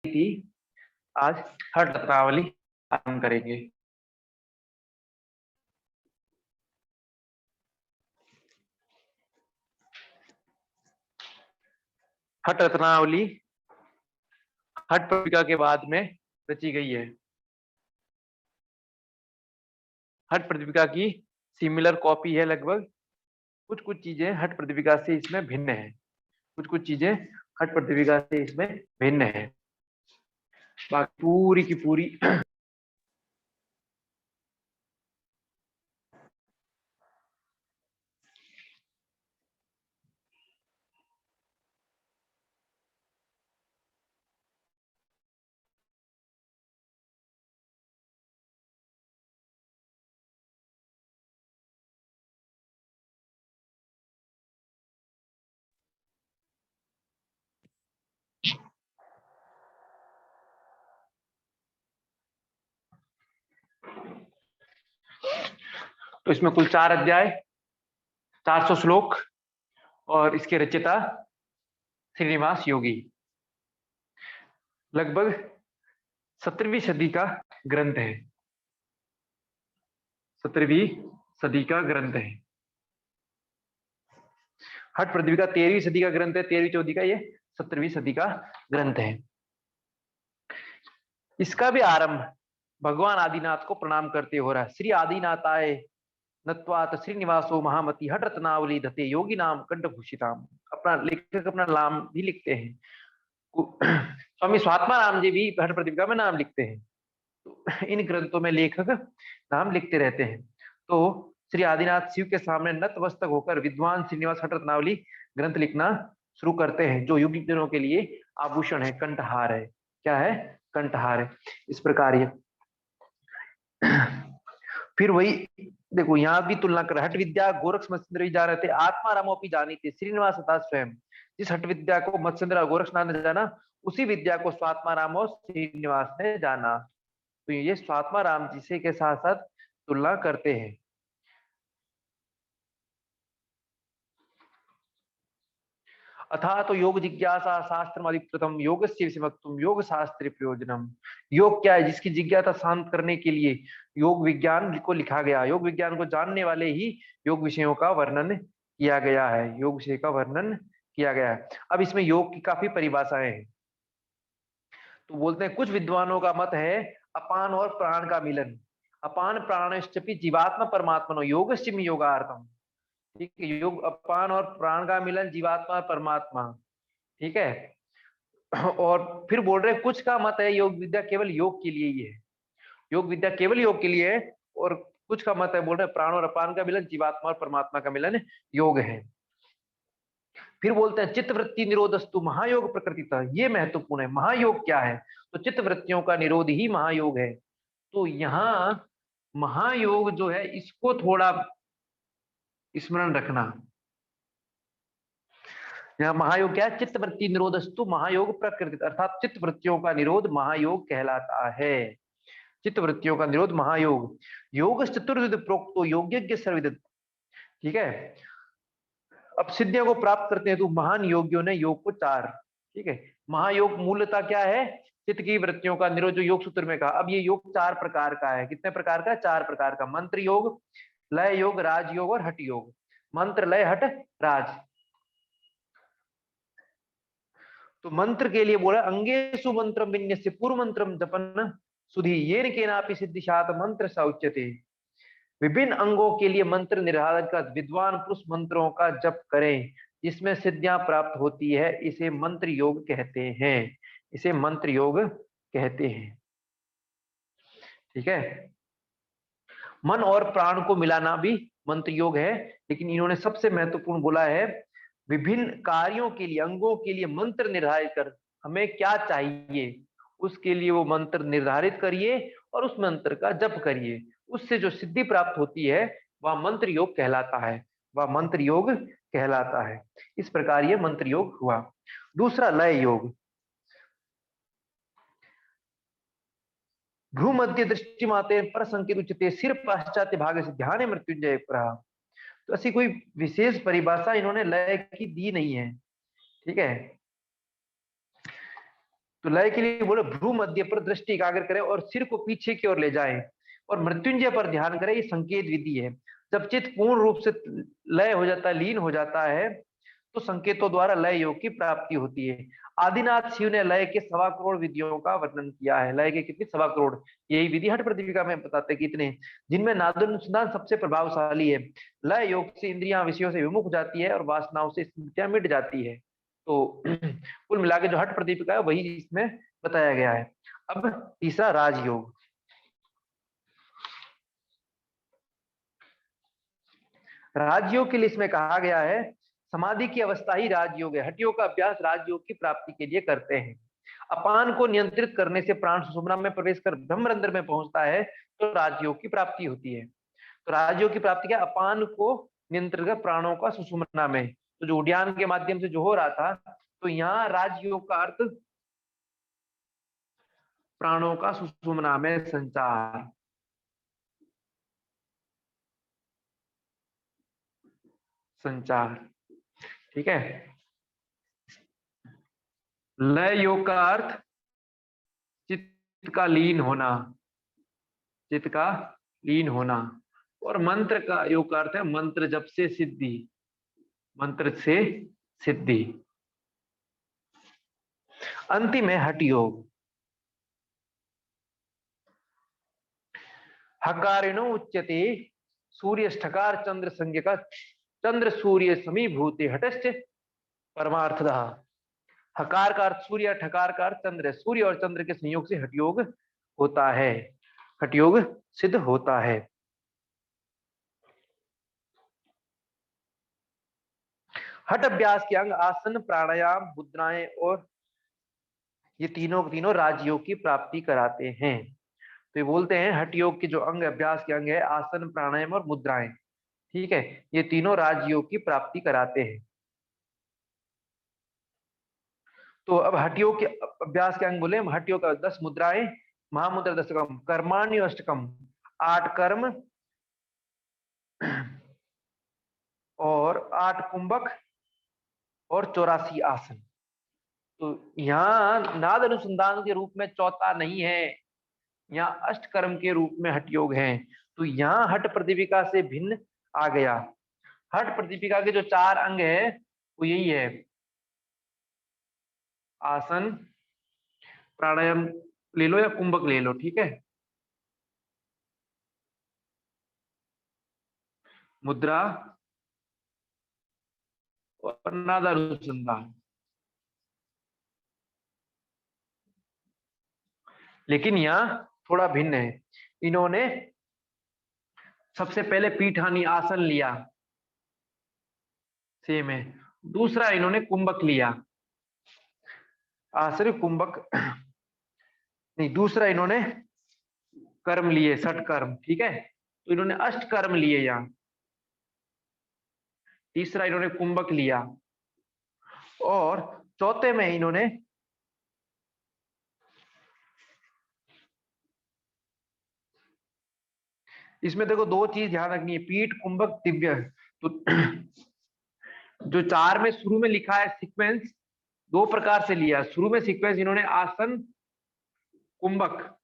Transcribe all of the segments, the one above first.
थी। आज हठ रत्नावली आरंभ करेंगे। हठ रत्नावली हठ पत्रिका के बाद में रची गई है। हठ पत्रिका की सिमिलर कॉपी है लगभग। कुछ कुछ चीजें हठ पत्रिका से इसमें भिन्न है। कुछ कुछ चीजें हठ पत्रिका से इसमें भिन्न है। बाकी पूरी की पूरी तो इसमें कुल 4 अध्याय, 400 श्लोक और इसके रचयिता श्रीनिवास योगी। लगभग 17वीं सदी का ग्रंथ है। 17वीं सदी का ग्रंथ है। हठ पत्रिका 13वीं सदी का ग्रंथ है। 13वीं 14वीं का, ये 17वीं सदी का ग्रंथ है। इसका भी आरंभ भगवान आदिनाथ को प्रणाम करते हो रहा है। श्री आदिनाथाय नत्वात श्रीनिवासो महामति हठ रत्नावली धते योगी नाम कंठभूषिताम। अपना लेखक अपना नाम भी लिखते हैं। स्वामी स्वात्मा राम जी भी हठ पत्रिका में नाम लिखते हैं। तो इन ग्रंथों में लेखक नाम लिखते रहते हैं। तो श्री आदिनाथ शिव के सामने नतमस्तक होकर विद्वान श्रीनिवास हठ रत्नावली ग्रंथ लिखना शुरू करते हैं, जो युग जनों के लिए आभूषण है, कंठहार है। क्या है? कंठहार है। इस प्रकार ये फिर वही देखो, यहाँ भी तुलना कर हठ विद्या गोरक्ष मत्स्येंद्र भी जा रहे थे, आत्मा रामोपी जानी थे श्रीनिवास था स्वयं। जिस हठ विद्या को मत्स्येंद्र गोरक्षनाथ ने जाना, उसी विद्या को स्वात्मा राम और श्रीनिवास ने जाना। तो ये स्वात्मा राम जी से के साथ साथ तुलना करते हैं। अथा तो योग जिज्ञासा शास्त्र अधिकृतम योग योग शास्त्र प्रयोजनम। योग क्या है? जिसकी जिज्ञासा शांत करने के लिए योग विज्ञान को लिखा गया। योग विज्ञान को जानने वाले ही योग विषयों का वर्णन किया गया है। योग विषय का वर्णन किया गया है। अब इसमें योग की काफी परिभाषाएं हैं। तो बोलते हैं कुछ विद्वानों का मत है अपान और प्राण का मिलन। अपान प्राणश्चपि जीवात्मा परमात्मा योगश्चिम योगार्थम। ठीक है, योग अपान और प्राण का मिलन, जीवात्मा परमात्मा। ठीक है। और फिर बोल रहे कुछ का मत है योग विद्या केवल योग के लिए ही है। योग विद्या केवल योग के लिए है। और कुछ का मत है बोल रहे प्राण और अपान का मिलन, जीवात्मा और परमात्मा का मिलन योग है। फिर बोलते हैं चित्त वृत्ति निरोधस्तु महायोग प्रकृति था। ये महत्वपूर्ण है। महायोग क्या है? तो चित्त वृत्तियों का निरोध ही महायोग है। तो यहाँ महायोग जो है, इसको थोड़ा स्मरण रखना। यहाँ महायोग क्या है? चित्त वृत्ति निरोधस्तु महायोग प्रकृति, अर्थात चित्त वृत्तियों का निरोध महायोग कहलाता है। चित्त वृत्तियों का निरोध महायोग। योग चतुर्विध प्रोक्तो योग्यज्ञ सर्वविदित। ठीक है। अब सिद्धियों को प्राप्त करते हैं तो महान योगियों ने योग को 4। ठीक है। महायोग मूलतः क्या है? चित्त की वृत्तियों का निरोध, जो योग सूत्र में कहा। अब ये योग 4 प्रकार का है। कितने प्रकार का? 4 प्रकार का। मंत्र योग, लय योग, राज योग और हठ योग। मंत्र, लय, हठ, राज। तो मंत्र के लिए बोला अंगेषु मंत्र विन्यस्य पूर्व मंत्रम जपन सुधी येन केनापि सिद्धिशात मंत्र सा उच्यते। विभिन्न अंगों के लिए मंत्र निर्धारण का विद्वान पुरुष मंत्रों का जप करें, जिसमें सिद्धियां प्राप्त होती है। इसे मंत्र योग कहते हैं। इसे मंत्र योग कहते हैं। ठीक है। मन और प्राण को मिलाना भी मंत्र योग है। लेकिन इन्होंने सबसे महत्वपूर्ण बोला है विभिन्न कार्यों के लिए, अंगों के लिए मंत्र निर्धारित कर, हमें क्या चाहिए उसके लिए वो मंत्र निर्धारित करिए और उस मंत्र का जप करिए। उससे जो सिद्धि प्राप्त होती है वह मंत्र योग कहलाता है। वह मंत्र योग कहलाता है। इस प्रकार ये मंत्र योग हुआ। दूसरा लय योग। भ्रू मध्य दृष्टि माते पर संकेत उच्चते सिर पाश्चात्य भाग से ध्यान मृत्युंजय प्रहा। तो ऐसी कोई विशेष परिभाषा इन्होंने लय की दी नहीं है। ठीक है। तो लय के लिए बोले भ्रू मध्य पर दृष्टि एकाग्र करें और सिर को पीछे की ओर ले जाएं और मृत्युंजय पर ध्यान करें। ये संकेत विधि है। जब चित्त पूर्ण रूप से लय हो जाता है, लीन हो जाता है, तो संकेतों द्वारा लय योग की प्राप्ति होती है। आदिनाथ शिव ने लय के 1.25 करोड़ विधियों का वर्णन किया है। लय के कितने? 1.25 करोड़। यही विधि हठ प्रदीपिका में बताते हैं कितने, जिनमें नादनुसंधान सबसे प्रभावशाली है। लय योग से इंद्रियां विषयों से विमुख जाती है और वासनाओं से स्मृतियां मिट जाती है। तो कुल मिला के जो हठ प्रदीपिका है वही इसमें बताया गया है। अब तीसरा राजयोग। राजयोग के लिए इसमें कहा गया है समाधि की अवस्था ही राजयोग है। हटियोग का अभ्यास राजयोग की प्राप्ति के लिए करते हैं। अपान को नियंत्रित करने से प्राण सुषुम्ना में प्रवेश कर ब्रह्मरंध्र में पहुंचता है, तो राजयोग की प्राप्ति होती है। तो राजयोग की प्राप्ति क्या? अपान को नियंत्रित कर प्राणों का सुषुम्ना में, तो जो उद्यान के माध्यम से जो हो रहा था, तो यहाँ राजयोग का अर्थ प्राणों का सुषुम्ना में संचार। संचार, ठीक है। लय योग का अर्थ चित्त का लीन होना, चित्त का लीन होना। और मंत्र का योग का अर्थ है मंत्र जप से सिद्धि, मंत्र से सिद्धि। अंतिम है हठ योग। हकारिणो उच्यते सूर्य ठकार चंद्र संज्ञ का चंद्र सूर्य समीभूते हटश्च परमार्थतः। हकार का अर्थ सूर्य, ठकार का अर्थ चंद्र। सूर्य और चंद्र के संयोग से हठयोग होता है, हठयोग सिद्ध होता है। हठ अभ्यास के अंग आसन, प्राणायाम, मुद्राएं और ये तीनों राजयोग की प्राप्ति कराते हैं। तो ये बोलते हैं हठ योग के जो अंग, अभ्यास के अंग है आसन, प्राणायाम और मुद्राएं, ठीक है, ये तीनों राजयोग की प्राप्ति कराते हैं। तो अब हठ योग के अभ्यास के अंग बोले, हठ योग का 10 मुद्राएं, महामुद्रा दशकम, कर्माण्य अष्टकम, 8 कर्म और 8 कुंभक और 84 आसन। तो यहाँ नाद अनुसंधान के रूप में चौथा नहीं है, यहाँ अष्टकर्म के रूप में हठ योग है। तो यहाँ हठ प्रदीपिका से भिन्न आ गया। हठ प्रदीपिका के जो 4 अंग है वो यही है, आसन, प्राणायाम ले लो या कुंभक ले लो, ठीक है, मुद्रा और नाद अनुसंधान। लेकिन यहाँ थोड़ा भिन्न है। इन्होंने सबसे पहले पीठानी आसन लिया, सेम है। दूसरा इन्होंने कुंभक लिया, आसन कुंभक नहीं, दूसरा इन्होंने कर्म लिए, 6 कर्म, ठीक है। तो इन्होंने अष्ट कर्म लिए यहाँ। तीसरा इन्होंने कुंभक लिया और चौथे में इन्होंने इसमें देखो 2 चीज ध्यान रखनी है, पीठ, कुंभक, दिव्य। तो जो 4 में शुरू में लिखा है सीक्वेंस 2 प्रकार से लिया। शुरू में सीक्वेंस इन्होंने आसन, कुंभक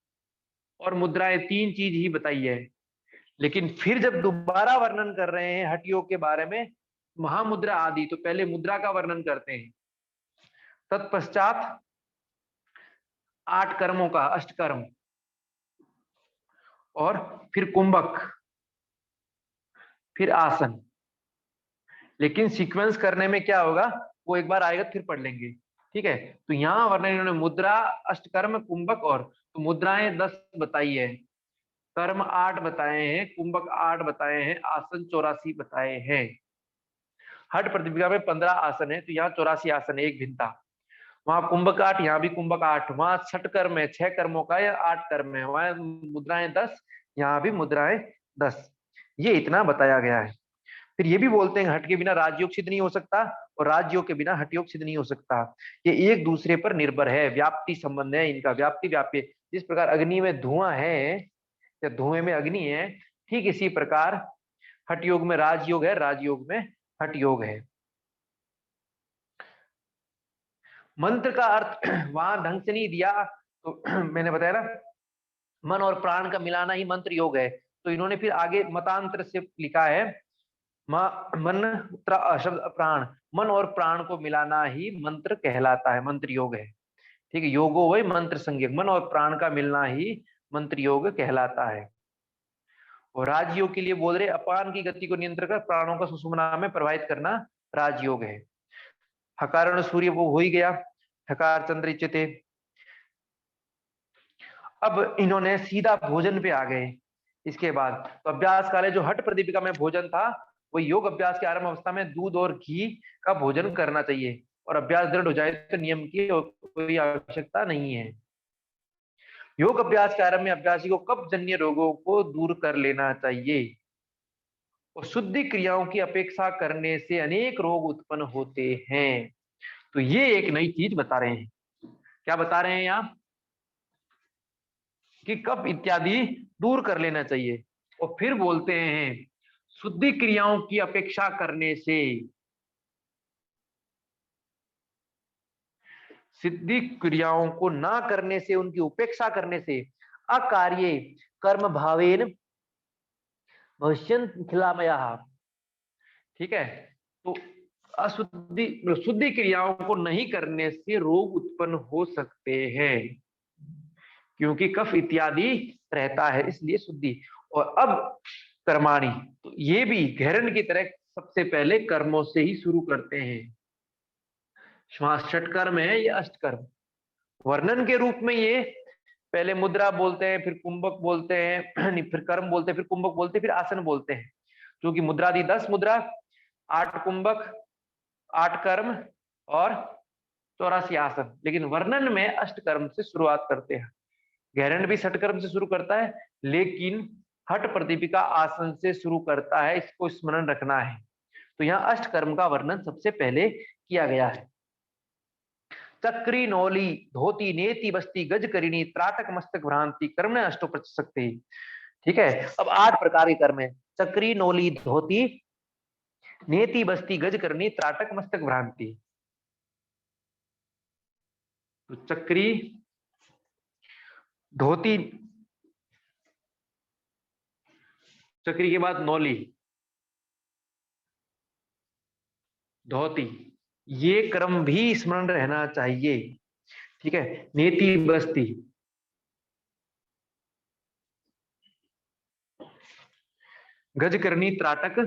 और मुद्राएं 3 चीज ही बताई है। लेकिन फिर जब दोबारा वर्णन कर रहे हैं हठ योग के बारे में, महामुद्रा आदि, तो पहले मुद्रा का वर्णन करते हैं, तत्पश्चात 8 कर्मों का, अष्टकर्म, और फिर कुंभक, फिर आसन। लेकिन सीक्वेंस करने में क्या होगा वो एक बार आएगा, फिर पढ़ लेंगे, ठीक है। तो यहाँ वर्णन इन्होंने मुद्रा, अष्टकर्म, कुंभक और, तो मुद्राएं 10 बताई है, कर्म 8 बताए हैं, कुंभक 8 बताए हैं, आसन 84 बताए हैं। हठ प्रतिपिका में 15 आसन है, तो यहाँ 84 आसन है, एक भिन्नता। वहां कुंभक 8, यहाँ भी कुंभक 8, वहां 6 कर्म है, 6 कर्मों का या 8 कर्म है, वहां मुद्राएं 10, यहाँ भी मुद्राएं 10। ये इतना बताया गया है। फिर ये भी बोलते हैं हठ के बिना राजयोग सिद्ध नहीं हो सकता और राजयोग के बिना हठ योग सिद्ध नहीं हो सकता। ये एक दूसरे पर निर्भर है, व्याप्ति संबंध है इनका, व्याप्ति व्याप्य। जिस प्रकार अग्नि में धुआं है या धुएं में अग्नि है, ठीक इसी प्रकार हठ योग में राजयोग है, राजयोग में हठ योग है। मंत्र का अर्थ वहां ढंग से नहीं दिया, तो मैंने बताया ना, मन और प्राण का मिलाना ही मंत्र योग है। तो इन्होंने फिर आगे मतांतर से लिखा है, मन शब्द प्राण, मन और प्राण को मिलाना ही मंत्र कहलाता है, मंत्र योग है। ठीक है, योगो वही मंत्र संज्ञक, मन और प्राण का मिलना ही मंत्र योग कहलाता है। और राजयोग के लिए बोल रहे अपान की गति को नियंत्रण कर प्राणों का सुषुम्ना में प्रवाहित करना राजयोग है। हकार सूर्य वो हो ही गया, हकार चंद्र थे। अब इन्होंने सीधा भोजन पे आ गए। इसके बाद तो अभ्यास काले जो हठ प्रदीपिका में भोजन था, वो योग अभ्यास के आरंभ अवस्था में दूध और घी का भोजन करना चाहिए, और अभ्यास दृढ़ हो जाए तो नियम की कोई आवश्यकता नहीं है। योग अभ्यास के आरंभ में अभ्यासी को कब्ज जन्य रोगों को दूर कर लेना चाहिए, और शुद्धि क्रियाओं की अपेक्षा करने से अनेक रोग उत्पन्न होते हैं। तो ये एक नई चीज बता रहे हैं। क्या बता रहे हैं यहाँ? कि कफ इत्यादि दूर कर लेना चाहिए। और फिर बोलते हैं शुद्धि क्रियाओं की अपेक्षा करने से, सिद्धि क्रियाओं को ना करने से, उनकी उपेक्षा करने से, अकार्ये कर्म भावेन भविष्यन् खिलामया। ठीक है, तो अशुद्धि शुद्धि क्रियाओं को नहीं करने से रोग उत्पन्न हो सकते हैं, क्योंकि कफ इत्यादि रहता है, इसलिए शुद्धि। और अब कर्माणी, तो ये भी घेरन की तरह सबसे पहले कर्मों से ही शुरू करते हैं। श्वास षटकर्म है, ये अष्टकर्म वर्णन के रूप में। ये पहले मुद्रा बोलते हैं, फिर कुंभक बोलते हैं, फिर कर्म बोलते हैं, फिर कुंभक बोलते हैं, फिर आसन बोलते हैं। क्योंकि मुद्रा दी 10 मुद्रा, 8 कुंभक, 8 कर्म और 84 आसन, लेकिन वर्णन में अष्टकर्म से शुरुआत करते हैं। गहरन भी षटकर्म से शुरू करता है, लेकिन हठ प्रदीपिका आसन से शुरू करता है, इसको स्मरण रखना है। तो यहाँ अष्टकर्म का वर्णन सबसे पहले किया गया है। चक्री नौली धोती नेति बस्ती गज करिणी त्राटक मस्तक भ्रांति कर्म अष्टो प्रशक्ति। ठीक है, अब 8 प्रकार के कर्म है। चक्री नौली धोती नेति बस्ती गज करनी त्राटक मस्तक भ्रांति। तो चक्री, धोती, चक्री के बाद नौली, धोती, ये क्रम भी स्मरण रहना चाहिए। ठीक है, नेति बस्ती, गज करनी त्राटक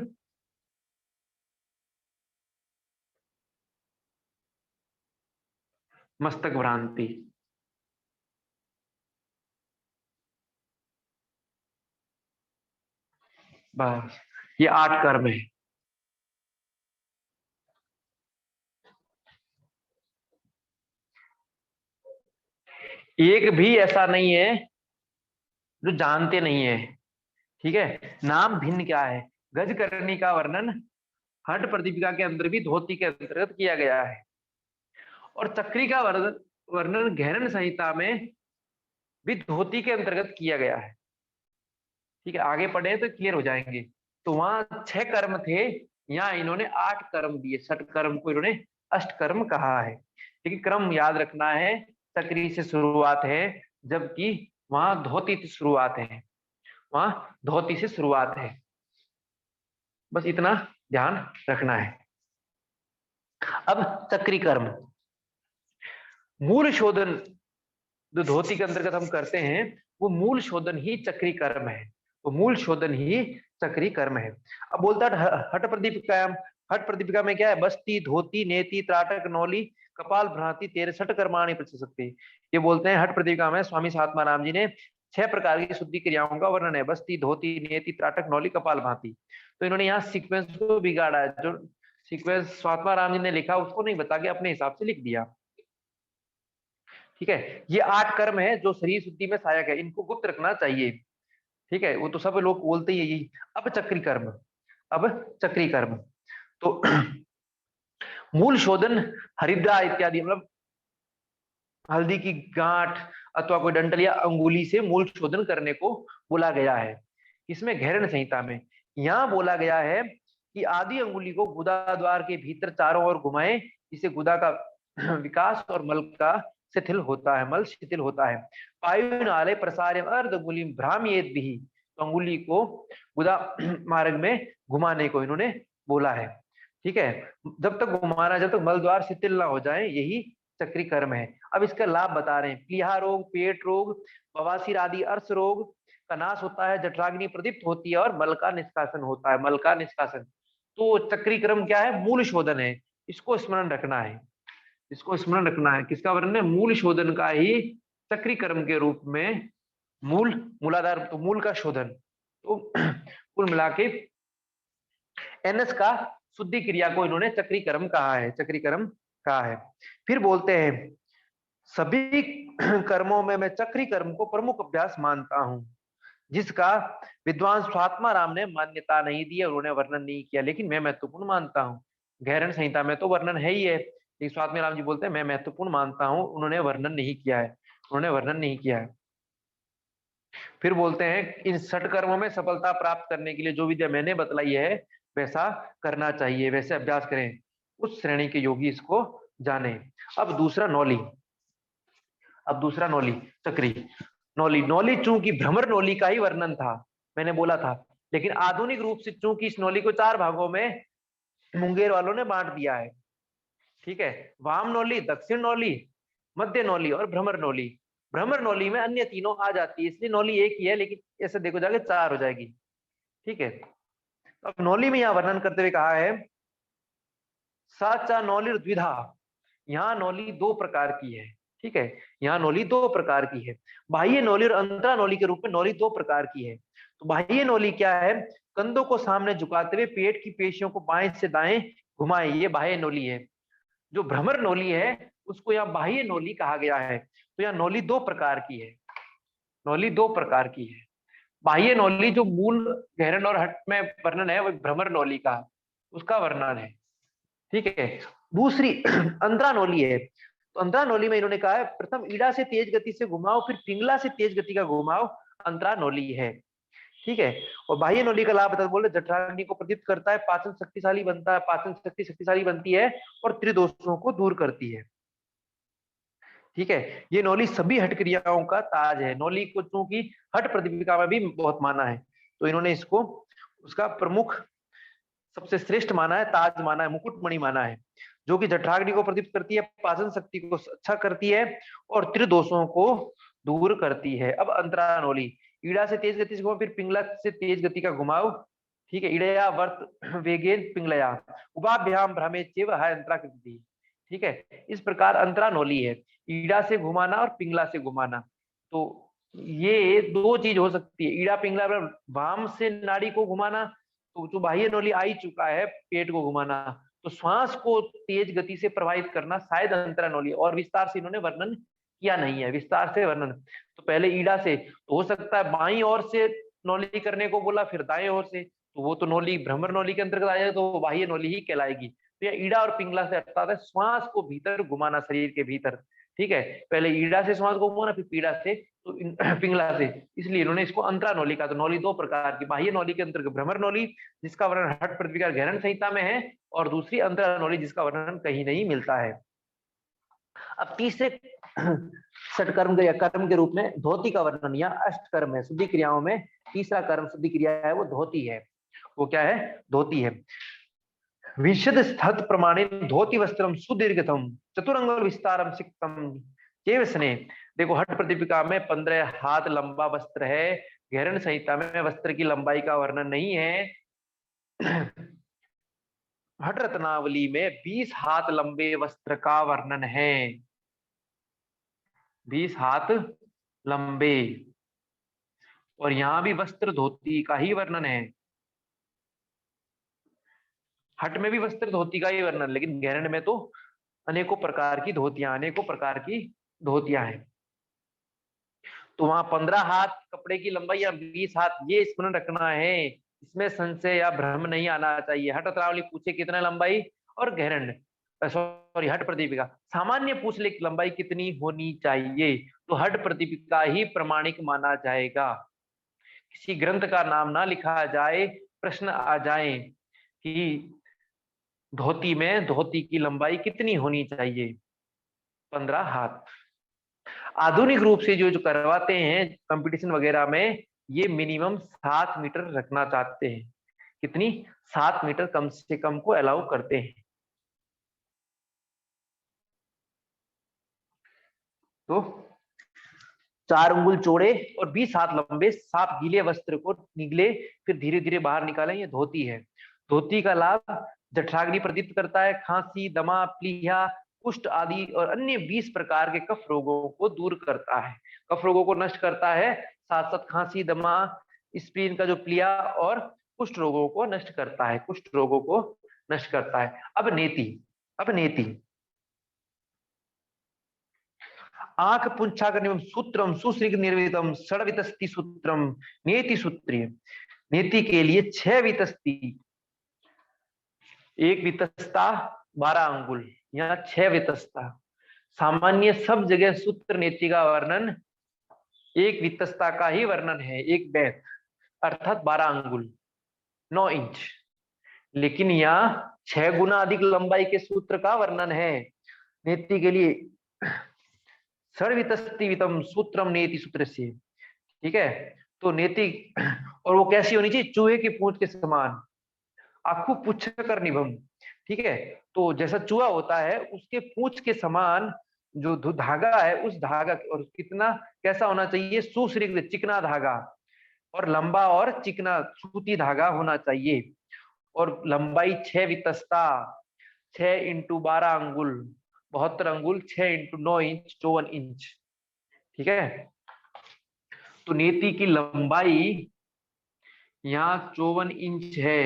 मस्तक भ्रांति। बस ये 8 कर्म है। एक भी ऐसा नहीं है जो जानते नहीं है। ठीक है, नाम भिन्न क्या है। गज करनी का वर्णन हठ प्रदीपिका के अंदर भी धोती के अंतर्गत किया गया है, और चक्री का वर्णन गहरन संहिता में भी धोती के अंतर्गत किया गया है। ठीक है, आगे पढ़े तो क्लियर हो जाएंगे। तो वहां 6 कर्म थे, यहाँ इन्होंने 8 कर्म दिए, षट कर्म को इन्होंने अष्ट कर्म कहा है। लेकिन क्रम याद रखना है, चक्री से शुरुआत है, जबकि वहां धोती से शुरुआत है, वहां धोती से शुरुआत है। बस इतना ध्यान रखना है। अब चक्री कर्म, मूल शोधन जो धोती के अंतर्गत हम करते हैं, वो मूल शोधन ही चक्री कर्म है, वो मूल शोधन ही चक्री कर्म है। अब बोलता है हठ प्रदीपिका, हठ प्रदीपिका में क्या है, बस्ती धोती नेति त्राटक नौली कपाल भ्रांति 63 कर्माणि प्रशस्ति। ये बोलते हैं हठ प्रदीपिका में स्वामी सात्माराम जी ने 6 प्रकार की शुद्धि क्रियाओं का वर्णन है, बस्ती धोती नेति त्राटक नौली कपाल भांति। तो इन्होंने यहाँ सीक्वेंस को बिगाड़ा है, जो सीक्वेंस स्वात्माराम जी ने लिखा उसको नहीं बता के अपने हिसाब से लिख दिया। ठीक है, ये 8 कर्म है जो शरीर शुद्धि में सहायक है, इनको गुप्त रखना चाहिए। ठीक है, वो तो सब लोग बोलते ही है यही। अब चक्री कर्म, अब चक्री कर्म तो मूल शोधन हरिद्रा इत्यादि, मतलब हल्दी की गांठ अथवा कोई डंठल या अंगुली से मूल शोधन करने को बोला गया है, इसमें घेरन संहिता में। यहाँ बोला गया है कि आदि अंगुली को गुदा द्वार के भीतर चारों ओर घुमाए, जिसे गुदा का विकास और मल का शिथिल होता है, मल शिथिल होता है। पायुनाले प्रसार्य अर्धंगुलिम भ्राम्येत बिहि, तो अंगुली को गुदा मार्ग में घुमाने को इन्होंने बोला है। ठीक है, जब तक घुमाना, जब तक मल द्वार शिथिल ना हो जाए, यही चक्री कर्म है। अब इसका लाभ बता रहे हैं। प्लीहा रोग, पेट रोग, बवासीर आदि अर्श रोग का नाश होता है, जठराग्नि प्रदीप्त होती है और मल का निष्कासन होता है, मल का निष्कासन। तो चक्री क्रम क्या है? मूल शोधन है। इसको स्मरण रखना है, इसको स्मरण रखना है। किसका वर्णन है? मूल शोधन का ही चक्री कर्म के रूप में, मूल मूलाधार, तो मूल का शोधन। तो कुल मिला के एनएस का शुद्धि क्रिया को इन्होंने चक्री कर्म कहा है, चक्री कर्म कहा है। फिर बोलते हैं सभी कर्मों में मैं चक्री कर्म को प्रमुख अभ्यास मानता हूं, जिसका विद्वान स्वात्मा राम ने मान्यता नहीं दी है, उन्होंने वर्णन नहीं किया, लेकिन मैं महत्वपूर्ण मानता हूँ। गहरण संहिता में तो वर्णन है ही है, लेकिन स्वात्मा राम जी बोलते हैं मैं महत्वपूर्ण मानता हूँ, उन्होंने वर्णन नहीं किया है, उन्होंने वर्णन नहीं किया है। फिर बोलते हैं इन षट कर्मों में सफलता प्राप्त करने के लिए जो विद्या मैंने बतलाई है वैसा करना चाहिए, वैसे अभ्यास करें, उस श्रेणी के योगी इसको जाने। अब दूसरा नौली, अब दूसरा नौली चक्री नौली। नौली चूंकि भ्रमर नौली का ही वर्णन था, मैंने बोला था, लेकिन आधुनिक रूप से चूंकि इस नौली को 4 भागों में मुंगेर वालों ने बांट दिया है। ठीक है, वाम नौली, दक्षिण नौली, मध्य नौली और भ्रमर नौली। भ्रमर नौली में अन्य तीनों आ जाती है, इसलिए नौली एक ही है, लेकिन ऐसे देखो जाके 4 हो जाएगी। ठीक है, अब नौली में यहाँ वर्णन करते हुए कहा है साचा नौली द्विधा, यहाँ नौली 2 प्रकार की है। ठीक है, यहाँ नौली 2 प्रकार की है। बाह्य नौली और अंतरा नौली के रूप में नौली 2 प्रकार की है। तो बाह्य नौली क्या है? कंधों को सामने झुकाते हुए पेट की पेशियों को बाएं से दाएं घुमाए, ये बाह्य नौली है। जो भ्रमर नौली है उसको यहाँ बाह्य नौली कहा गया है। तो यहाँ नौली 2 प्रकार की है, नौली 2 प्रकार की है। बाह्य नौली जो मूल गहरन और हट में वर्णन है वो भ्रमर नौली का, उसका वर्णन है। ठीक है, दूसरी अंतरा नौली है। तो अंतरा नौली में इन्होंने कहा है प्रथम ईड़ा से तेज गति से घुमाओ, फिर पिंगला से तेज गति का घुमाओ, अंतरा नौली है। ठीक है, और बाह्य नौली का लाभ बता बोले जठराग्नि को प्रदीप्त करता है, पाचन शक्तिशाली बनता है, पाचन शक्ति शक्तिशाली बनती है और त्रिदोषों को दूर करती है। ठीक है, ये नौली सभी हट क्रियाओं का ताज है। नौली को चूंकि हट प्रतिपिका में भी बहुत माना है, तो इन्होंने इसको उसका प्रमुख सबसे श्रेष्ठ माना है, ताज माना है, मुकुटमणि माना है, जो कि जठराग्नि को प्रदीप्त करती है, पाचन शक्ति को अच्छा करती है और त्रिदोषों को दूर करती है। अब अंतरा नौली, ईड़ा से तेज गति से घुमाओ, फिर पिंगला से तेज गति का घुमाओ। ठीक है, ईड़या वर्त वेगेन पिंगलया उपाभ्याम भ्रमेत्येव है अंतरा कृति। ठीक है, इस प्रकार अंतरा नौली है, ईड़ा से घुमाना और पिंगला से घुमाना। तो ये 2 चीज हो सकती है, ईड़ा पिंगला वाम से नाड़ी को घुमाना, तो जो बाह्य नौली आ ही चुका है पेट को घुमाना, तो श्वास को तेज गति से प्रभावित करना शायद अंतरा नौली, और विस्तार से इन्होंने वर्णन किया नहीं है, विस्तार से वर्णन। तो पहले ईड़ा से, तो हो सकता है बाईं ओर से नौली करने को बोला, फिर दाएं ओर से, तो वो तो नौली भ्रमर नौली के अंतर्गत आ जाएगा, तो वो बाह्य नौली ही कहलाएगी। तो यह ईड़ा और पिंगला से अर्थात है श्वास को भीतर घुमाना, शरीर के भीतर। ठीक है, पहले ईड़ा से श्वास को घुमाना, फिर पीड़ा से, तो पिंगला से, इसलिए इन्होंने इसको अंतरा नौली का। तो नौली 2 प्रकार की, बाह्य नौली के अंतर्गत भ्रमर नौली जिसका वर्णन हट प्रतिविकार गहरन संहिता में है, और दूसरी अंतरा नौली जिसका वर्णन कहीं नहीं मिलता है। अब तीसरे षटकर्म के या कर्म के रूप में धोती का वर्णन, या अष्टकर्म है शुद्धि क्रियाओं में, तीसरा कर्म शुद्धि क्रिया है वो धोती है। वो क्या है? धोती है। विशद स्थत प्रमाणित धोती वस्त्रम सुदीर्घतम चतुरंग विस्तारम सिक्तम केवसने। देखो हट प्रतिपिका में 15 हाथ लंबा वस्त्र है, गहरन संहिता में वस्त्र की लंबाई का वर्णन नहीं है। हट रत्नावली में 20 हाथ लंबे वस्त्र का वर्णन है, 20 हाथ लंबे, और यहां भी वस्त्र धोती का ही वर्णन है। हट में भी वस्त्र धोती का ही वर्णन, लेकिन गहरन में तो अनेकों प्रकार की धोतियां, अनेकों प्रकार की धोतियां हैं। तो वहां 15 हाथ कपड़े की लंबाई या 20 हाथ, ये स्मरण रखना है, इसमें संशय या भ्रम नहीं आना चाहिए। हट रत्नावली पूछे कितना लंबाई, और गहरन सॉरी हट प्रदीपिका सामान्य पूछ ले लंबाई कितनी होनी चाहिए, तो हट प्रदीपिका ही प्रमाणिक माना जाएगा। किसी ग्रंथ का नाम ना लिखा जाए, प्रश्न आ जाए कि धोती में धोती की लंबाई कितनी होनी चाहिए, 15 हाथ। आधुनिक रूप से जो जो करवाते हैं कंपटीशन वगैरह में, ये मिनिमम 7 मीटर रखना चाहते हैं। कितनी? 7 मीटर कम से कम को अलाउ करते हैं। तो 4 अंगुल चौड़े और 20 हाथ लंबे साफ गीले वस्त्र को निगले फिर धीरे धीरे बाहर निकालें। ये धोती है। धोती का लाभ जठराग्नि प्रदीप्त करता है। खांसी, दमा, प्लीहा, कुष्ठ आदि और अन्य 20 प्रकार के कफ रोगों को दूर करता है। कफ रोगों को नष्ट करता है, साथ साथ खांसी, दमा, स्प्लीन का जो प्लीहा और कुष्ठ रोगों को नष्ट करता है। कुष्ठ रोगों को नष्ट करता है। अब नेति। अब नेति आंख पुंछाकर्णिम सूत्रम सुश्रिक निर्वितम षड्वितस्ति सूत्रम नेति सूत्रीय। नेति के लिए 6 वितस्ती, 1 वितस्ता, 12 अंगुल, यहाँ 6 वितस्ता। सामान्य सब जगह सूत्र नेति का वर्णन 1 वितस्ता का ही वर्णन है, 1 बैत अर्थात 12 अंगुल 9 इंच। लेकिन यहाँ 6 गुना अधिक लंबाई के सूत्र का वर्णन है। नेति के लिए षड्वितस्तिवितम सूत्रम नेति सूत्र से। ठीक है, तो नेति, और वो कैसी होनी चाहिए? चूहे की पूंछ के समान। आखु पुच्छकर निभम। ठीक है, तो जैसा चूहा होता है उसके पूंछ के समान जो धागा है, उस धागा और कितना कैसा होना चाहिए? सुश्रित चिकना धागा और लंबा और चिकना सूती धागा होना चाहिए। और लंबाई 6 वितस्ता, 6 इंटू 12 अंगुल 72 अंगुल, 6 इंटू 9 इंच 54 इंच। ठीक है, तो नेति की लंबाई यहाँ 54 इंच है।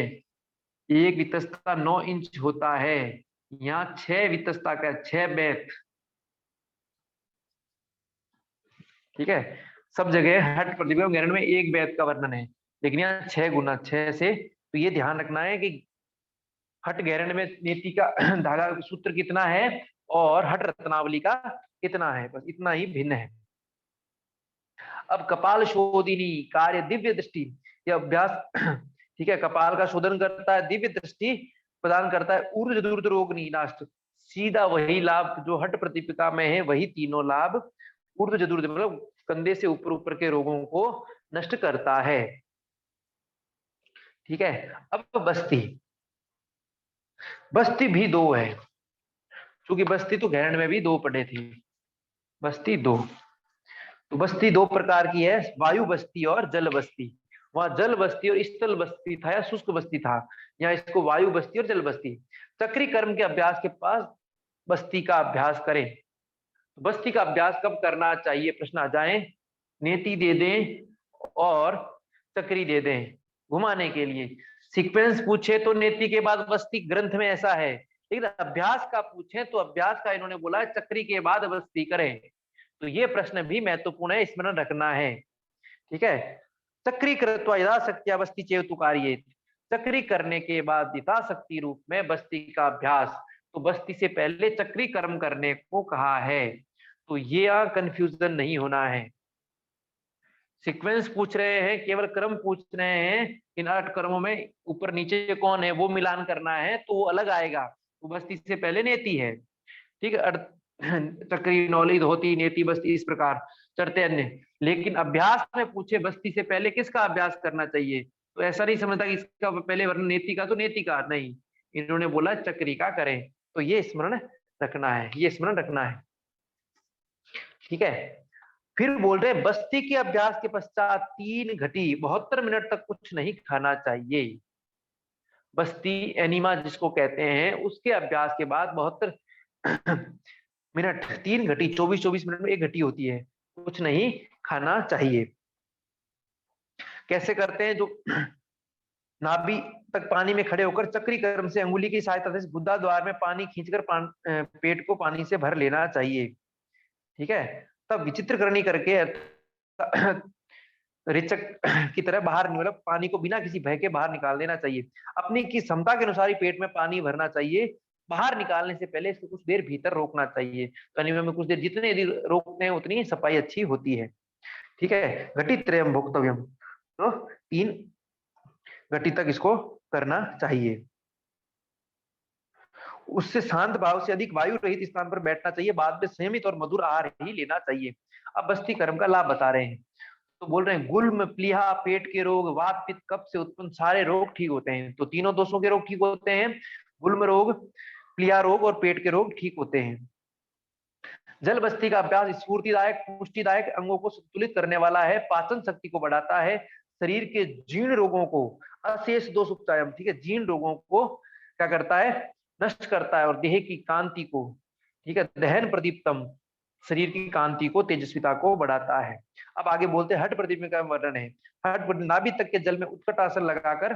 1 वितस्ता 9 इंच होता है। यहाँ 6 वितस्ता का 6 बैत। ठीक है, सब जगह हट प्रतिबिंब गैरण में 1 बैत का वर्णन है, लेकिन यहाँ 6 गुना 6 से। तो ये ध्यान रखना है कि हट गैरण में नेति का धागा सूत्र कितना है और हट रत्नावली का कितना है, बस इतना ही भिन्न है। अब कपाल शोधिनी कार्य दिव्य दृष्टि, यह अभ्यास ठीक है, कपाल का शोधन करता है, दिव्य दृष्टि प्रदान करता है। ऊर्ज दूर रोग नीलाष्ट, सीधा वही लाभ जो हट प्रतिपिका में है, वही तीनों लाभ ऊर्ज दूर मतलब कंधे से ऊपर ऊपर के रोगों को नष्ट करता है। ठीक है, अब बस्ती। बस्ती भी 2 है, क्योंकि बस्ती तो गैरण में भी 2 पड़े थे। बस्ती 2, तो बस्ती 2 प्रकार की है, वायु बस्ती और जल बस्ती। वहां जल बस्ती और स्थल बस्ती था या शुष्क बस्ती था, यहाँ इसको वायु बस्ती और जल बस्ती। चक्री कर्म के अभ्यास के पास बस्ती का अभ्यास करें। तो बस्ती का अभ्यास कब करना चाहिए? प्रश्न आ जाए, नेति दे दें और चक्री दे दें घुमाने के लिए। सीक्वेंस पूछे तो नेति के बाद बस्ती, ग्रंथ में ऐसा है। लेकिन अभ्यास का पूछे तो अभ्यास का इन्होंने बोला है चक्री के बाद बस्ती करें। तो ये प्रश्न भी महत्वपूर्ण है, स्मरण रखना है। ठीक है, चक्री कृत्वा यथाशक्ति बस्ती चेतु कार्य, चक्री करने के बाद यथाशक्ति रूप में बस्ती का अभ्यास। तो बस्ती से पहले चक्री कर्म करने को कहा है, तो ये कंफ्यूजन नहीं होना है। सीक्वेंस पूछ रहे हैं, केवल क्रम पूछ रहे हैं, इन 8 कर्मों में ऊपर नीचे कौन है वो मिलान करना है, तो वो अलग आएगा। तो बस्ती से पहले नेति है। ठीक है, चक्री, नौली, धोती, नेति, बस्ती, इस प्रकार चढ़ते अन्य। लेकिन अभ्यास में पूछे बस्ती से पहले किसका अभ्यास करना चाहिए, तो ऐसा नहीं समझता कि इसका पहले वर्ण नेति का, तो नेति का नहीं, इन्होंने बोला चक्री का करें। तो ये स्मरण रखना है, ये स्मरण रखना है। ठीक है, फिर बोल रहे बस्ती के अभ्यास के पश्चात 3 घटी 72 मिनट तक कुछ नहीं खाना चाहिए। बस्ती एनिमा जिसको कहते हैं, उसके अभ्यास के बाद 72 मिनट 3 घटी 24 मिनट में 1 घटी होती है, कुछ नहीं खाना चाहिए। कैसे करते हैं? जो नाभि तक पानी में खड़े होकर चक्री कर्म से अंगुली की सहायता से गुदा द्वार में पानी खींचकर पेट को पानी से भर लेना चाहिए। ठीक है, तब विचित्र करनी करके रेचक की तरह बाहर, मतलब पानी को बिना किसी भय के बाहर निकाल देना चाहिए। अपनी की क्षमता के अनुसार ही पेट में पानी भरना चाहिए। बाहर निकालने से पहले इसको कुछ देर भीतर रोकना चाहिए। कनिमा में कुछ देर जितने यदि रोकते हैं उतनी सफाई अच्छी होती है। ठीक है, घटी त्रयम भोक्तव्यम, तो 3 घटी तक इसको करना चाहिए। उससे शांत भाव से अधिक वायु रहित स्थान पर बैठना चाहिए, बाद में संयमित और मधुर आहार ही लेना चाहिए। अब बस्ती कर्म का लाभ बता रहे हैं। तो बोल रहे हैं गुल्म, प्लीहा, पेट के रोग, वात, पित्त, कफ से उत्पन्न सारे रोग ठीक होते हैं। तो तीनों दोषों के रोग ठीक होते हैं, गुल्म रोग, प्लीहा रोग और पेट के रोग ठीक होते हैं। जल बस्ती का अभ्यास स्फूर्तिदायक, पुष्टिदायक, अंगों को संतुलित करने वाला है, पाचन शक्ति को बढ़ाता है, शरीर के जीर्ण रोगों को, अशेष दोष उपचायम, ठीक है, जीर्ण रोगों को क्या करता है, नष्ट करता है, और देह की कांति को, ठीक है, दहन प्रदीप्तम, शरीर की कांति को, तेजस्विता को बढ़ाता है। अब आगे बोलते हैं हट प्रतिबिंब का वर्णन है। हट नाभि तक के जल में उत्कट आसन लगाकर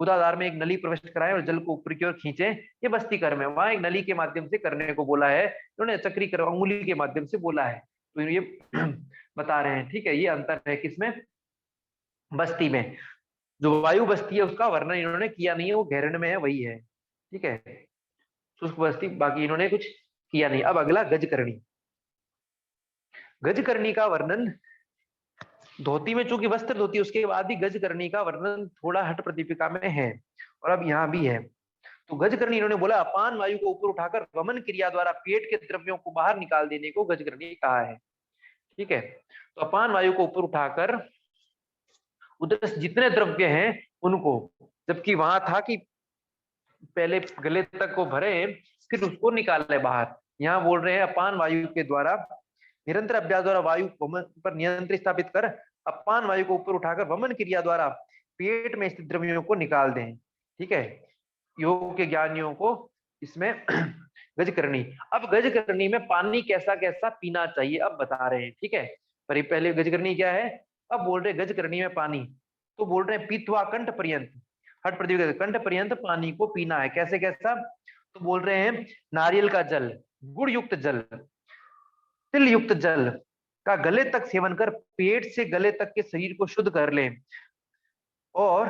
गुदाधार में एक नली प्रविष्ट कराएं और जल को ऊपर की ओर खींचे। ये बस्ती कर्म है, वहां एक नली के माध्यम से करने को बोला है, उन्होंने चक्री कर्म अंगुली के माध्यम से बोला है। तो ये बता रहे हैं, ठीक है, ये अंतर है किसमें, बस्ती में। जो वायु बस्ती है उसका वर्णन इन्होंने किया नहीं है, वो गैरण में है, वही है, ठीक है, शुष्क बस्ती बाकी इन्होंने कुछ किया नहीं। अब अगला गजकर्णी। गजकर्णी का वर्णन, धोती में चूंकि वस्त्र धोती, उसके बाद भी गजकर्णी का वर्णन थोड़ा हट प्रदीपिका में है, और अब यहाँ भी है। तो गजकर्णी इन्होंने बोला अपान वायु को ऊपर उठाकर वमन क्रिया द्वारा पेट के द्रव्यों को बाहर निकाल देने को गजकर्णी कहा है, ठीक है। तो अपान वायु को ऊपर उठाकर उधर जितने द्रव्य हैं उनको, जबकि वहां था कि पहले गले तक को भरे फिर उसको निकाले बाहर, यहाँ बोल रहे हैं अपान वायु के द्वारा निरंतर अभ्यास द्वारा वायु पर नियंत्रण स्थापित कर अपान वायु को ऊपर उठाकर वमन क्रिया द्वारा पेट में स्थित द्रव्यों को निकाल दें, ठीक है, योग के ज्ञानियों को इसमें गजकर्णी। अब गजकर्णी में पानी कैसा कैसा पीना चाहिए अब बता रहे हैं, ठीक है, पर पहले गजकर्णी क्या है, अब बोल रहे गजकर्णी में पानी, तो बोल रहे हैं पीतवा कंठ पर्यंत, हट प्रदीप कंठ पर्यंत पानी को पीना है, कैसे कैसा, तो बोल रहे हैं नारियल का जल, गुड़ युक्त जल, तिल युक्त जल का गले तक सेवन कर पेट से गले तक के शरीर को शुद्ध कर लें, और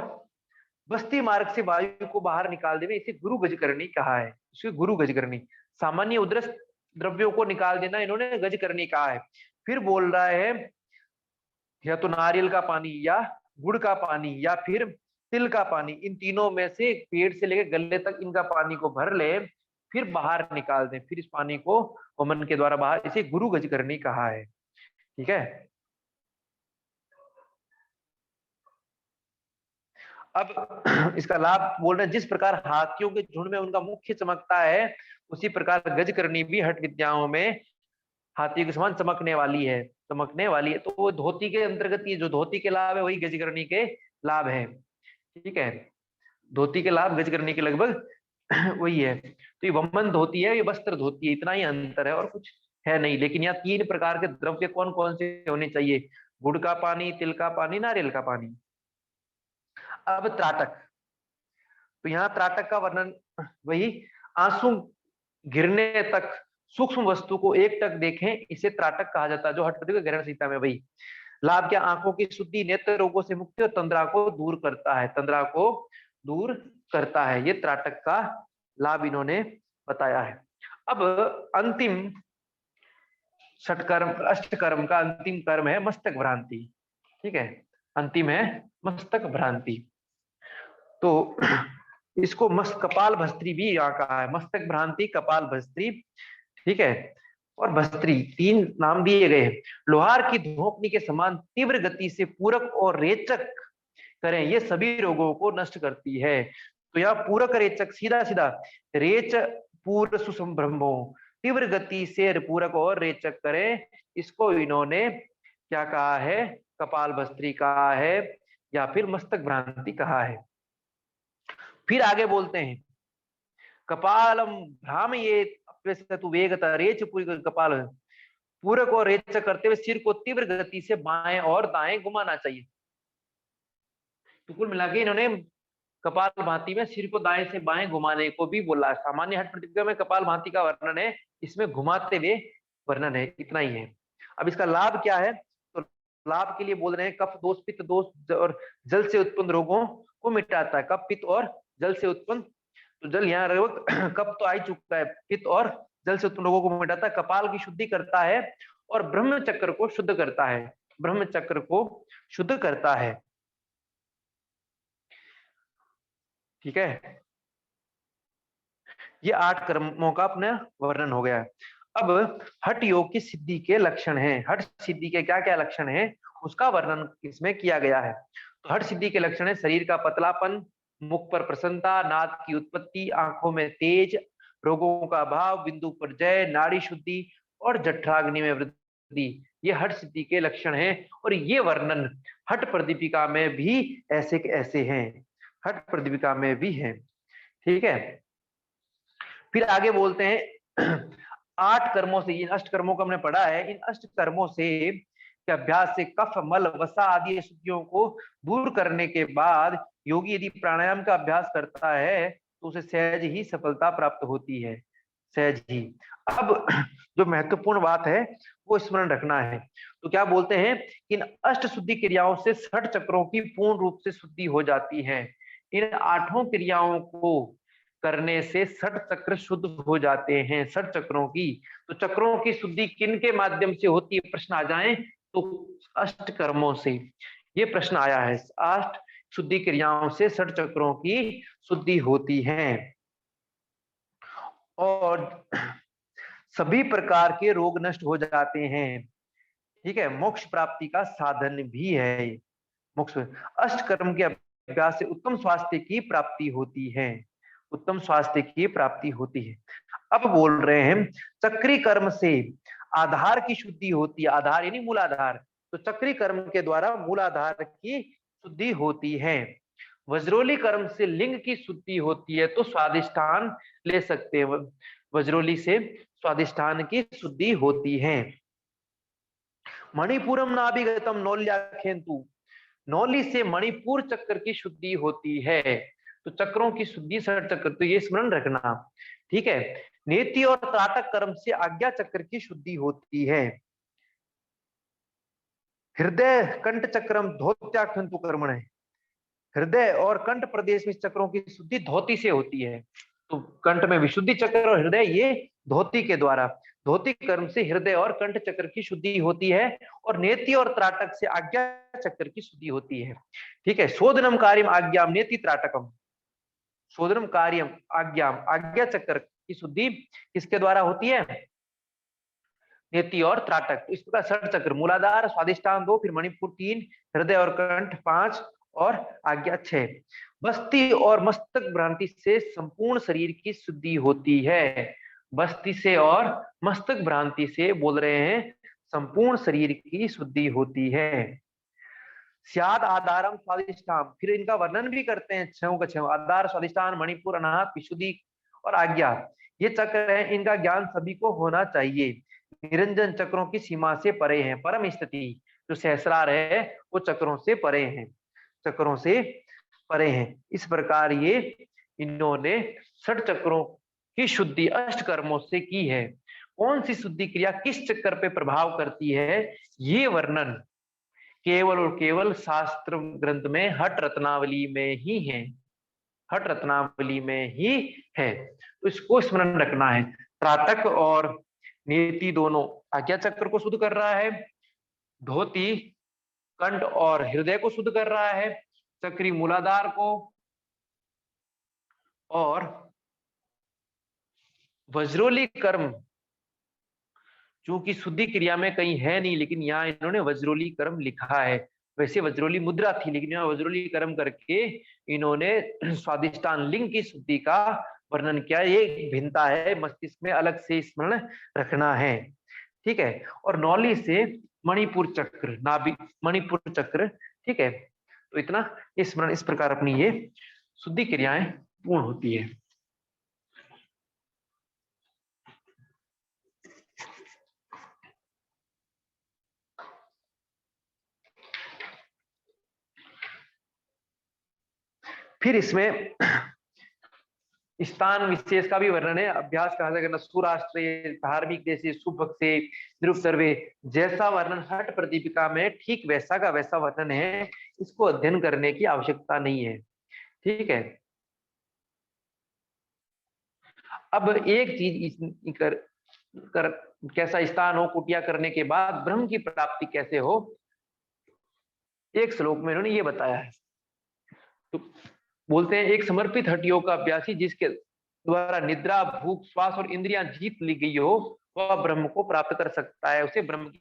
बस्ती मार्ग से वायु को बाहर निकाल देवे, इसे गुरु गजकर्णी कहा है, इसे गुरु गजकर्णी। सामान्य उदरस द्रव्यों को निकाल देना इन्होंने गजकर्णी कहा है। फिर बोल रहा है या तो नारियल का पानी या गुड़ का पानी या फिर तिल का पानी, इन तीनों में से पेट से लेकर गले तक इनका पानी को भर ले, फिर बाहर निकाल दें, फिर इस पानी को वमन के द्वारा बाहर, इसे गुरु गजकर्णी कहा है, ठीक है। अब इसका लाभ बोल रहे हैं जिस प्रकार हाथियों के झुंड में उनका मुख्य चमकता है, उसी प्रकार गजकर्णी भी हट विद्याओं में हाथी के समान चमकने वाली है, चमकने वाली है। तो वो धोती के अंतर्गत, ये जो धोती के लाभ है वही गजकर्णी के लाभ है, ठीक है, धोती के लाभ गजकर्णी के लगभग वही है। तो ये वमन धोती है, ये वस्त्र धोती है, इतना ही अंतर है और कुछ है नहीं। लेकिन यहाँ 3 प्रकार के द्रव्य कौन कौन से होने चाहिए, गुड़ का पानी, तिल का पानी, नारियल का पानी। अब त्राटक, तो यहाँ त्राटक का वर्णन वही, आंसू गिरने तक सूक्ष्म वस्तु को एक टक देखें, इसे त्राटक कहा जाता है, जो हट प्रदीप ग्रहण संहिता में वही। लाभ क्या, आंखों की शुद्धि, नेत्र रोगों से मुक्ति और तंद्रा को दूर करता है, तंद्रा को दूर करता है, ये त्राटक का लाभ इन्होंने बताया है। अब अंतिम षटकर्म, अष्टकर्म का अंतिम कर्म है मस्तक भ्रांति, ठीक है, अंतिम है मस्तक भ्रांति। तो इसको मस्त कपाल भस्त्री भी यहाँ कहा है, मस्तक भ्रांति, कपाल भस्त्री, ठीक है, और भस्त्री 3 नाम दिए गए। लोहार की धोपनी के समान तीव्र गति से पूरक और रेचक करें, ये सभी रोगों को नष्ट करती है। तो यहाँ पूरक रेचक, सीधा सीधा रेच पूर्व सुसंभ्रमो, तीव्र गति से पूरक और रेचक करें, इसको इन्होंने क्या कहा है, कपाल भस्त्री कहा है या फिर मस्तक भ्रांति कहा है। फिर आगे बोलते हैं कपालम भ्राम ये वेगता रेच पूरी कपाल, पूरक और रेचक करते हुए सिर को तीव्र गति से बाएं और दाएं घुमाना चाहिए। तो कुल मिला के इन्होंने कपाल भांति में सिर को दाएं से बाएं घुमाने को भी बोला। सामान्य हट प्रतिक्रिया में कपाल भांति का वर्णन है, इसमें घुमाते हुए वर्णन है, इतना ही है। अब इसका लाभ क्या है, तो लाभ के लिए बोल रहे हैं कफ दोष, पित्त दोष और जल से उत्पन्न रोगों को मिटाता है, कफ पित्त और जल से उत्पन्न, तो जल यहाँ कफ तो आ ही चुका है, पित्त और जल से उत्पन्न रोगों को मिटाता है, कपाल की शुद्धि करता है और ब्रह्म चक्र को शुद्ध करता है, ब्रह्म चक्र को शुद्ध करता है, ठीक है। ये 8 कर्मों का अपना वर्णन हो गया। अब हठ योग की सिद्धि के लक्षण हैं, हठ सिद्धि के क्या क्या लक्षण हैं उसका वर्णन इसमें किया गया है। तो हठ सिद्धि के लक्षण है शरीर का पतलापन, मुख पर प्रसन्नता, नाद की उत्पत्ति, आंखों में तेज, रोगों का अभाव, बिंदु पर जय, नाड़ी शुद्धि और जठराग्नि में वृद्धि, ये हठ सिद्धि के लक्षण हैं। और ये वर्णन हठ प्रदीपिका में भी ऐसे के ऐसे हैं, हठ प्रदीपिका में भी हैं। ठीक है, फिर आगे बोलते हैं 8 कर्मों से, इन अष्ट कर्मों को हमने पढ़ा है, इन अष्ट कर्मों से के अभ्यास से कफ, मल, वसा आदि अशुद्धियों को दूर करने के बाद योगी यदि प्राणायाम का अभ्यास करता है तो उसे सहज ही सफलता प्राप्त होती है, सहज ही। अब जो महत्वपूर्ण बात है वो स्मरण रखना है। तो क्या बोलते हैं, इन अष्ट शुद्धि क्रियाओं से 60 चक्रों की पूर्ण रूप से शुद्धि हो जाती है। इन 8 क्रियाओं को करने से 60 चक्र शुद्ध हो जाते हैं, 60 चक्रों की। तो चक्रों की शुद्धि किन के माध्यम से होती है, प्रश्न आ जाए तो अष्ट कर्मों से। ये प्रश्न आया है, 8 शुद्धि क्रियाओं से 60 चक्रों की शुद्धि होती है और सभी प्रकार के रोग नष्ट हो जाते हैं। ठीक है, मोक्ष प्राप्ति का साधन भी है मोक्ष। अष्ट कर्म के अभ्यास से उत्तम स्वास्थ्य की प्राप्ति होती है, उत्तम स्वास्थ्य की प्राप्ति होती है। अब बोल रहे हैं चक्री कर्म से आधार की शुद्धि होती है, आधार यानी मूलाधार। तो चक्री कर्म के द्वारा मूलाधार की शुद्धि होती है। वज्रोली कर्म से लिंग की शुद्धि होती है, तो स्वादिष्ठान ले सकते हैं, वज्रोली से स्वादिष्ठान की शुद्धि होती है। मणिपुरम नाभिगतम नौल्याखेन्तु, नौली से मणिपुर चक्र की शुद्धि होती है। तो चक्रों की शुद्धि 60 चक्र, तो ये स्मरण रखना। ठीक है, नेति और त्राटक कर्म से आज्ञा चक्र की शुद्धि होती है। हृदय कंठ चक्रम धोत्याख्यंतु कर्मण है, हृदय और कंठ प्रदेश में चक्रों की शुद्धि धोती से होती है। तो कंठ में विशुद्धि चक्र और हृदय ये धोती के द्वारा, धोती कर्म से हृदय और कंठ चक्र की शुद्धि होती है और नेति और त्राटक से आज्ञा चक्र की शुद्धि होती है। ठीक है, शोधनम कार्यम आज्ञाम नेति त्राटकम, शोधनम कार्यम आज्ञाम, आज्ञा चक्र की शुद्धि किसके द्वारा होती है, नेति और त्राटक। इस प्रकार 60 चक्र, मूलाधार, स्वादिष्टान 2, फिर मणिपुर 3, हृदय और कंठ 5 और आज्ञा 6। बस्ती और मस्तक भ्रांति से संपूर्ण शरीर की शुद्धि होती है। बस्ती से और मस्तक भ्रांति से बोल रहे हैं संपूर्ण शरीर की शुद्धि होती है। स्याद आधारम स्वादिष्टान, फिर इनका वर्णन भी करते हैं, छह का छह, आधार, स्वादिष्टान, मणिपुर, अनाहत, विशुद्धि और आज्ञा, ये चक्र है, इनका ज्ञान सभी को होना चाहिए। निरंजन चक्रों की सीमा से परे हैं, परम स्थिति जो सहस्रार है वो चक्रों से परे हैं, चक्रों से परे हैं। इस प्रकार ये इन्होंने 60 चक्रों की शुद्धि अष्ट कर्मों से की है। कौन सी शुद्धि क्रिया किस चक्कर पे प्रभाव करती है, ये वर्णन केवल और केवल शास्त्र ग्रंथ में हठ रत्नावली में ही है, हठ रत्नावली में ही है। तो इसको स्मरण रखना है। त्राटक और नेति दोनों आज्ञा चक्र को शुद्ध कर रहा है, धोती कंठ और हृदय को शुद्ध कर रहा है, चक्री मूलाधार को, और वज्रोली कर्म चूंकि शुद्धि क्रिया में कहीं है नहीं, लेकिन यहाँ इन्होंने वज्रोली कर्म लिखा है। वैसे वज्रोली मुद्रा थी, लेकिन यहाँ वज्रोली कर्म करके इन्होंने स्वादिष्टान लिंग की शुद्धि का वर्णन किया। ये भिन्नता है, मस्तिष्क में अलग से स्मरण रखना है। ठीक है, और नौली से मणिपुर चक्र, नाभि मणिपुर चक्र। ठीक है, तो इतना स्मरण, इस प्रकार अपनी ये शुद्धि क्रियाएं पूर्ण होती है। फिर इसमें स्थान विशेष का भी वर्णन है। अभ्यास कहा जाएगा सुराष्ट्रीय धार्मिक देश शुभ से निरुप सर्वे, जैसा वर्णन हठ प्रदीपिका में ठीक वैसा का वैसा वर्णन है, इसको अध्ययन करने की आवश्यकता नहीं है। ठीक है, अब एक चीज कर कैसा स्थान हो, कुटिया करने के बाद ब्रह्म की प्राप्ति कैसे हो, एक श्लोक में इन्होंने ये बताया है। तो बोलते हैं एक समर्पित हठ योग का अभ्यासी जिसके द्वारा निद्रा, भूख, श्वास और इंद्रियां जीत ली गई हो, वह ब्रह्म को प्राप्त कर सकता है, उसे ब्रह्म